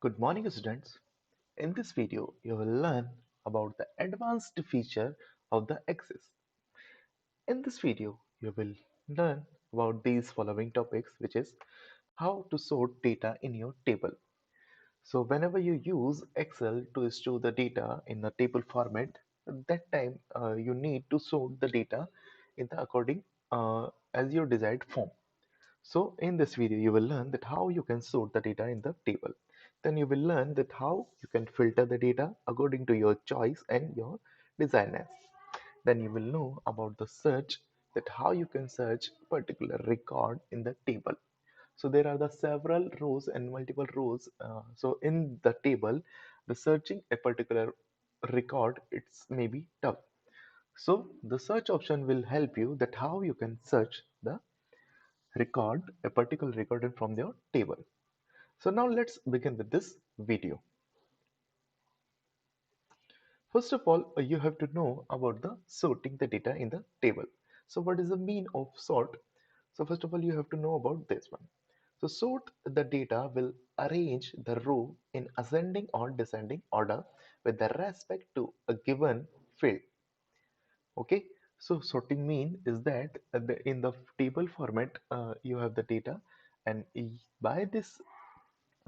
Good morning, students. In this video, you will learn about the advanced feature of the Access. In this video, you will learn about these following topics, which is how to sort data in your table. So whenever you use Excel to store the data in the table format, at that time you need to sort the data in the according as your desired form. So in this video, you will learn that how you can sort the data in the table. Then you will learn that how you can filter the data according to your choice and your desiredness. Then you will know about the search, that how you can search a particular record in the table. So there are the several rows and multiple rows. So in the table, the searching a particular record, it's maybe tough. So the search option will help you that how you can search the record a particular record from your table. So now let's begin with this video. First of all, you have to know about the sorting the data in the table. So what is the mean of sort? So first of all, you have to know about this one. So sort the data will arrange the row in ascending or descending order with the respect to a given field. Okay, so sorting mean is that in the table format you have the data, and by this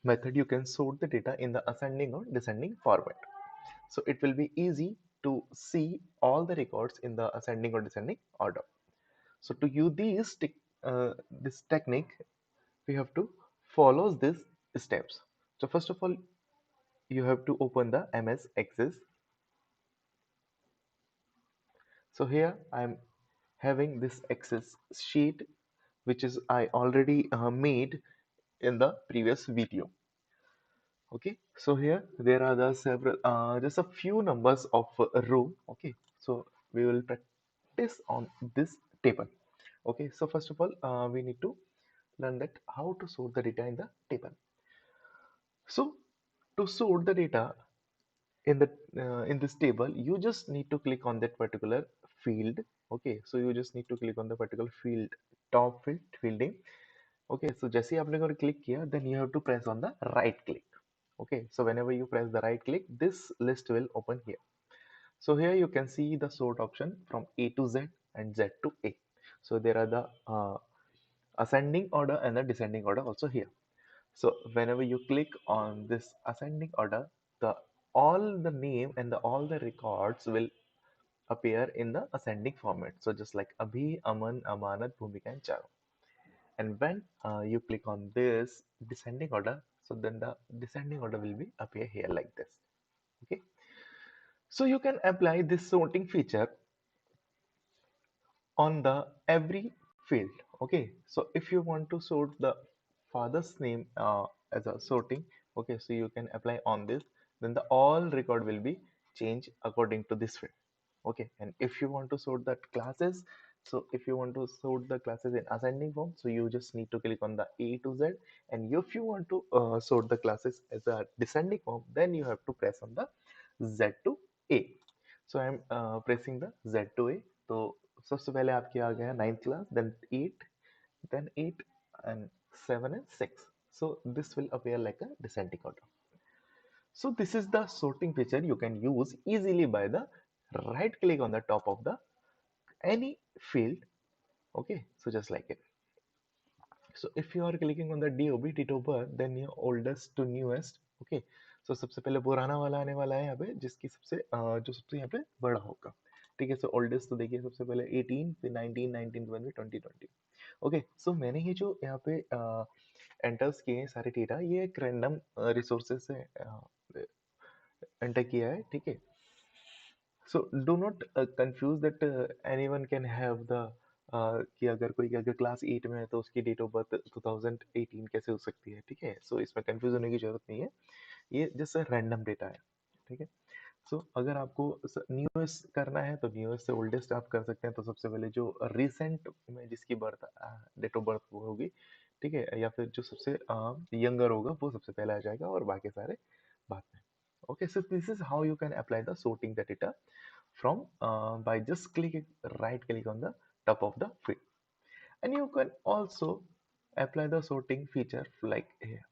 method you can sort the data in the ascending or descending format. So it will be easy to see all the records in the ascending or descending order. So to use this technique, we have to follow these steps. So first of all, you have to open the MS Access. So here I am having this Access sheet, which is I already made in the previous video. Okay, so here there are the several just a few numbers of a row. Okay, so we will practice on this table. Okay, so first of all we need to learn that how to sort the data in the table. So to sort the data in this table, you just need to click on that particular field. Okay, so you just need to click on the particular field, top field fielding. Okay, so जैसे ही आपने click किया, then you have to press on the right click. Okay, so whenever you press the right click, this list will open here. So here you can see the sort option from A to Z and Z to A. So there are the ascending order and the descending order also here. So whenever you click on this ascending order, the all the name and all the records will appear in the ascending format. So just like Abhi, Aman, Amanat, Bhumika, and Charu. And when you click on this descending order, so then the descending order will be appear here like this. Okay, so you can apply this sorting feature on the every field. Okay, so if you want to sort the father's name as a sorting, okay, so you can apply on this, then the all record will be changed according to this field. Okay, and if you want to sort that classes, so if you want to sort the classes in ascending form, so you just need to click on the A to Z. And if you want to sort the classes as a descending form, then you have to press on the Z to A. So I'm pressing the Z to A. तो सबसे पहले आपके आ गया 9th class, then 8, then 8 and 7 and 6. So this will appear like a descending order. So this is the sorting feature you can use easily by the right click on the top of the any field. Okay, so just like it. So if you are clicking on the DOB, date of birth, then your oldest to newest. Okay, so सबसे पहले पुराना वाला आने वाला है यहाँ पे, जिसकी सबसे जो सबसे यहाँ पे बड़ा होगा. ठीक है, सो ओल्डेस्ट तो देखिए सबसे पहले 18, फिर 19, 19 के बाद में 20, 20. ओके, सो मैंने ये जो यहाँ पे एंटर्स किए हैं सारे डेटा, ये एक रैंडम रिसोर्सेज से एंटर किया है. ठीक है, so do not confuse that anyone can have the कि अगर कोई अगर क्लास 8 में है तो उसकी डेट ऑफ बर्थ 2018 कैसे हो सकती है. ठीक है, सो इसमें कंफ्यूज होने की जरूरत नहीं है, ये जैसे रैंडम डेटा है. ठीक है, सो अगर आपको न्यूएस्ट करना है तो न्यूएस्ट से ओल्डेस्ट आप कर सकते हैं. तो सबसे पहले जो रिसेंट में जिसकी बर्थ डेट ऑफ बर्थ वो होगी, ठीक है, या फिर जो सबसे यंगर होगा वो सबसे पहले आ जाएगा और बाकी सारे बाद में. Okay, so this is how you can apply the sorting the data from by just clicking right click on the top of the field. And you can also apply the sorting feature like here.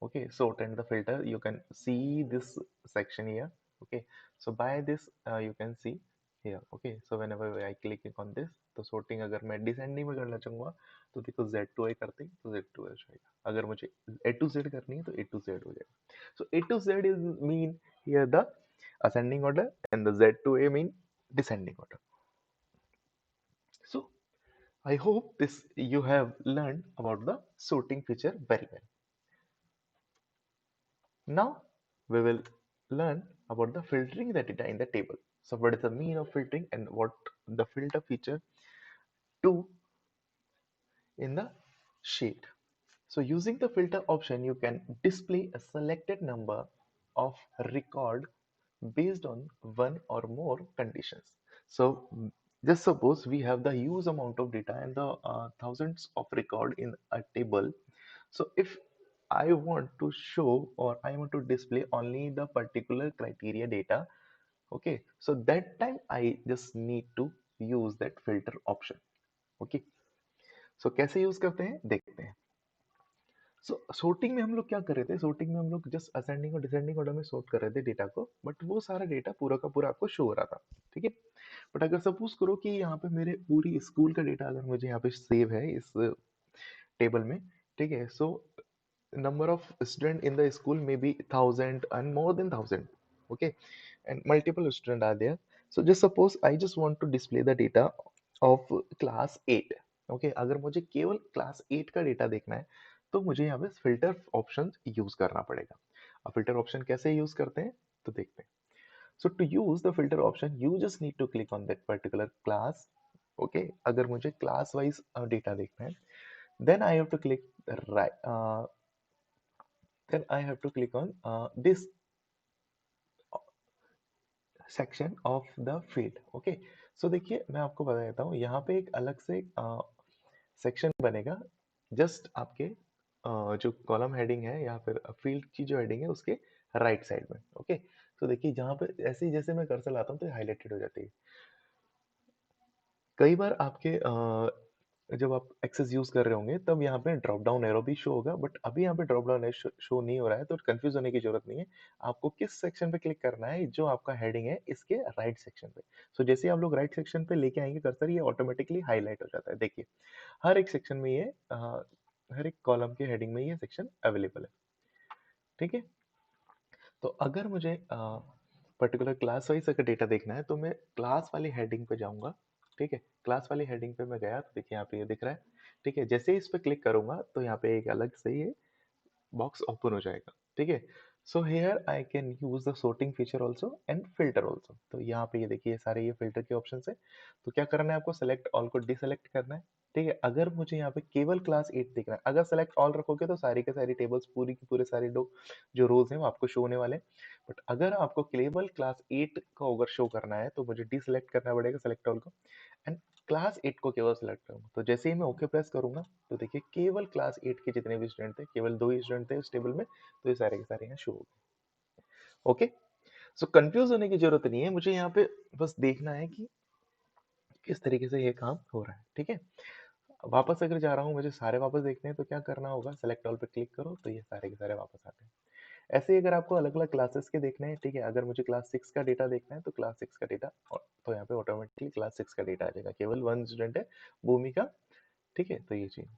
Okay, sort and the filter, you can see this section here. Okay, so by this you can see here. Okay, so whenever I clicking on this, तो sorting अगर मैं descending में करना चाहूँगा तो देखो Z to I करते ही तो Z to I हो जाएगा, अगर मुझे A to Z करनी है तो A to Z हो जाएगा. So A to Z is mean here the ascending order and the Z to A mean descending order. So I hope this you have learned about the sorting feature very well. Now we will learn about the filtering the data in the table. So what is the mean of filtering and what the filter feature do in the sheet. So using the filter option, you can display a selected number of record based on one or more conditions. So just suppose we have the huge amount of data and the thousands of record in a table. So if I want to show or I want to display only the particular criteria data, okay, so that time I just need to use that filter option. Okay, so कैसे use करते हैं देखते हैं. सो sorting में हम लोग क्या कर रहे थे, sorting में हम लोग जस्ट असेंडिंग और डिसेंडिंग ऑर्डर में सॉर्ट कर रहे थे डेटा को, बट वो सारा डेटा पूरा का पूरा आपको शो हो रहा था. ठीक है, बट अगर सपोज करो कि यहाँ पे मेरे पूरी स्कूल का डेटा अगर मुझे यहाँ पे सेव है इस टेबल में, ठीक है, सो number of student in the school may be 1000 and more than 1000. Okay, and multiple student are there. So just suppose I just want to display the data of class 8. Okay, अगर मुझे केवल class 8 का data देखना है तो मुझे यहाँ पे फिल्टर ऑप्शन यूज करना पड़ेगा. अब फिल्टर ऑप्शन कैसे यूज करते हैं तो देखते हैं. So to use the filter option, you just need to click on that particular class. Okay, अगर मुझे क्लास वाइज डेटा देखना है, then I have to click right. Then I have to click on this section of the field. Okay, so देखिए मैं आपको बता देता हूँ, यहाँ पे एक अलग से सेक्शन बनेगा जस्ट आपके जो कॉलम हेडिंग है या फिर फील्ड की जो हेडिंग है उसके राइट साइड में. ओके, तो देखिए जहाँ पे ऐसे ही जैसे मैं कर्सर लाता हूँ तो हाईलाइटेड हो जाती है. कई बार आपके जब आप एक्सेस यूज कर रहे होंगे तब यहाँ पे ड्रॉप डाउन एरो भी शो होगा, बट अभी यहाँ पे ड्रॉप डाउन एरो शो नहीं हो रहा है तो कंफ्यूज होने की जरूरत नहीं है. आपको किस सेक्शन पे क्लिक करना है, जो आपका हेडिंग है इसके राइट सेक्शन पे. सो जैसे ही आप लोग राइट सेक्शन पे लेके आएंगे कर्सर, ये ऑटोमेटिकली हाईलाइट हो जाता है. देखिए हर एक सेक्शन में ये हर एक कॉलम के हेडिंग में ये सेक्शन अवेलेबल है. ठीक है, तो अगर मुझे पर्टिकुलर क्लास वाइज अगर डेटा देखना है तो मैं क्लास वाली हेडिंग पे जाऊंगा. ठीक है, क्लास वाली हेडिंग पे मैं गया तो देखिए यहाँ पे ये दिख रहा है. ठीक है, जैसे ही इस पे क्लिक करूंगा तो यहाँ पे एक अलग से ये बॉक्स ओपन हो जाएगा. ठीक है, so here I can use the sorting feature also and filter also. तो यहाँ पे ये देखिए सारे ये फिल्टर के ऑप्शन है. तो क्या करना है आपको, सेलेक्ट ऑल को डिसेलेक्ट करना है. ठीक है, अगर मुझे यहाँ पे केवल क्लास 8 दिख रहा है, अगर सेलेक्ट ऑल रखोगे तो सारी के सारी टेबल्स पूरी की पूरे सारे जो रोज हैं वो आपको शो होने वाले हैं. बट अगर आपको केवल क्लास 8 को अगर शो करना है तो मुझे डिसेलेक्ट करना पड़ेगा सेलेक्ट ऑल को एंड क्लास 8 को केवल सेलेक्ट करूंगा. तो जैसे ही मैं ओके प्रेस करूंगा तो देखिए केवल क्लास 8 के जितने भी स्टूडेंट थे, केवल 2 ही स्टूडेंट थे उस टेबल में, तो ये सारे के सारे यहाँ शो हो गए. ओके, सो कंफ्यूज होने की जरूरत नहीं है, मुझे यहाँ पे बस देखना है कि किस तरीके से ये काम हो रहा है. ठीक है, वापस अगर जा रहा हूँ, मुझे सारे वापस देखने हैं तो क्या करना होगा, सेलेक्ट ऑल पे क्लिक करो तो ये सारे के सारे वापस आते हैं. ऐसे ही अगर आपको अलग अलग क्लासेस के देखने हैं, ठीक है, अगर मुझे क्लास 6 का डेटा देखना है तो क्लास 6 का डेटा, तो यहाँ पे ऑटोमेटिकली क्लास 6 का डेटा आ जाएगा, केवल वन स्टूडेंट है भूमिका. ठीक है, तो ये चीज.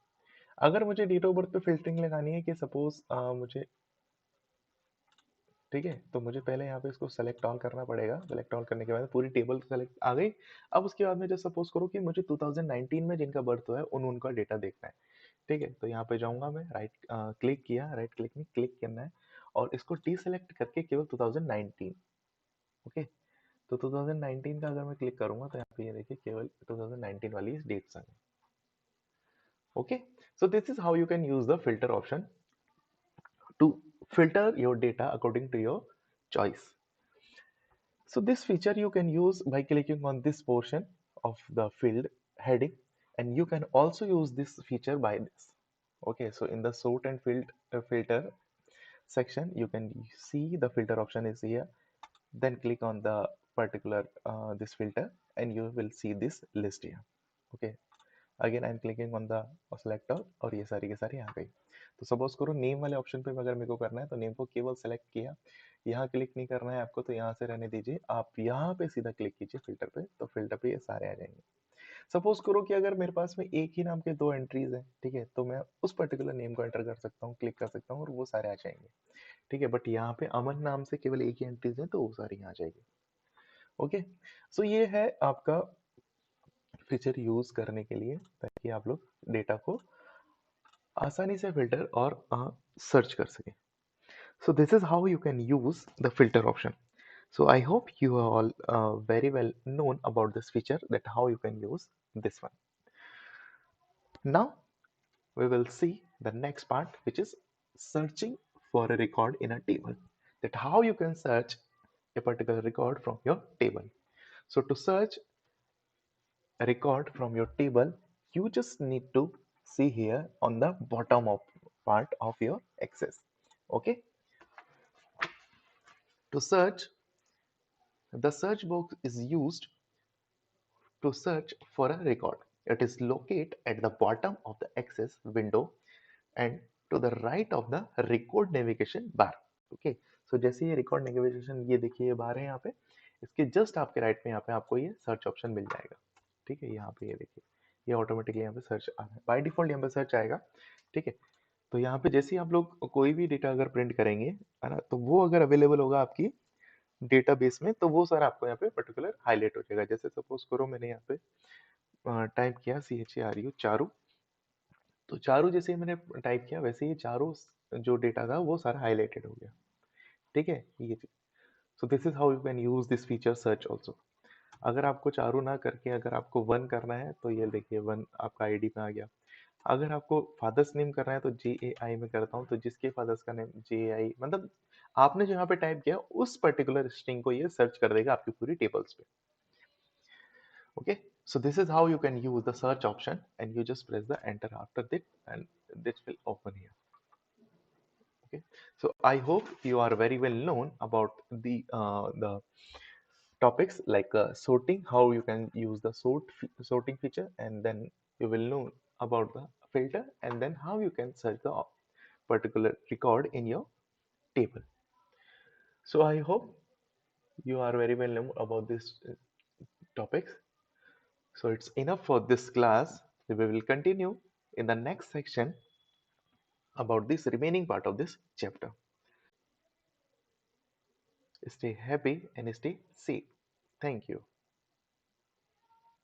अगर मुझे डेट ऑफ बर्थ पे फिल्टरिंग लगानी है कि सपोज मुझे, ठीक है, तो मुझे पहले यहाँ पे इसको सेलेक्ट ऑल करना पड़ेगा. सेलेक्ट ऑल करने के बाद पूरी टेबल सेलेक्ट आ गई. अब उसके बाद में जब सपोज करो कि मुझे 2019 में जिनका बर्थ हुआ है उनका डेटा देखना है. ठीक है, तो यहाँ पे जाऊंगा मैं, राइट क्लिक किया, राइट क्लिक में क्लिक करना है और इसको डी सेलेक्ट करके केवल 2019. ओके, तो 2019 का अगर मैं क्लिक करूंगा तो यहाँ पे ये देखिए केवल 2019 वाली डेट्स आ गई. Okay, so this is how you can use the filter option to filter your data according to your choice. So this feature you can use by clicking on this portion of the field heading, and you can also use this feature by this. Okay, so in the sort and filter section, you can see the filter option is here. Then click on the particular this filter, and you will see this list here. Okay, again I am clicking on the select all और ये सारी की सारी आ गई। तो suppose करो name वाले option पे अगर मेरे को करना है तो नेम को केवल सेलेक्ट किया, यहाँ क्लिक नहीं करना है आपको तो यहाँ से रहने दीजिए, आप यहाँ पे सीधा क्लिक कीजिए फिल्टर पे, तो फिल्टर पे ये सारे आ जाएंगे। सपोज करो कि अगर मेरे पास में एक ही नाम के दो एंट्रीज हैं, ठीक है, तो मैं उस पर्टिकुलर नेम को एंटर कर सकता हूँ, क्लिक कर सकता हूँ और वो सारे आ जाएंगे, ठीक है। बट यहाँ पे अमन नाम से केवल एक ही एंट्रीज है तो वो सारी यहाँ आ जाएगी। ओके, सो ये है आपका फीचर यूज करने के लिए ताकि आप लोग डेटा को आसानी से फिल्टर और सर्च कर सकें। So this is how you can use the filter option. So I hope you are all very well known about this feature, that how you can use this one. Now we will see the next part, which is searching for a record in a table. That how you can search a particular record from your table. So to search a record from your table, you just need to see here on the bottom of part of your Access. Okay. To search, the search box is used to search for a record. It is located at the bottom of the Access window and to the right of the record navigation bar. Okay, so जैसे ये record navigation ये देखिए ये बार है यहाँ पे, इसके just आपके राइट में यहाँ पे आपको ये सर्च ऑप्शन मिल जाएगा, ठीक है। यहाँ पे ये देखिए ये ऑटोमेटिकली यहाँ पे सर्च आ रहा है, बाय डिफॉल्ट यहाँ पे सर्च आएगा, ठीक है। तो यहाँ पे जैसे ही आप लोग कोई भी डेटा अगर प्रिंट करेंगे है ना, तो वो अगर अवेलेबल होगा आपकी डेटाबेस में तो वो सारा आपको यहाँ पे पर्टिकुलर हाईलाइट हो जाएगा। जैसे सपोज करो मैंने यहाँ पे टाइप किया CHARU चारू, तो चारू जैसे ही मैंने टाइप किया वैसे ही चारू जो डेटा था वो सारा हाईलाइटेड हो गया, ठीक है। ये so this is how you can use this feature search also. अगर आपको चारू ना करके अगर आपको वन करना है तो ये देखिए वन आपका आईडी में आ गया। अगर आपको फादर्स नेम करना है तो JAI में करता हूँ, तो जिसके फादर्स का नेम JAI मतलब आपने जो यहाँ पे टाइप किया उस पर्टिकुलर स्ट्रिंग को ये सर्च कर देगा आपकी पूरी टेबल्स पे। Okay, so this is how you can use the search option, and you just press the enter after that and this will open here. Okay, so I hope you are very well known about the topics like sorting, how you can use the sorting feature, and then you will know about the filter, and then how you can search the particular record in your table. So I hope you are very well known about these topics. So it's enough for this class. We will continue in the next section about this remaining part of this chapter. Stay happy and stay safe. Thank you.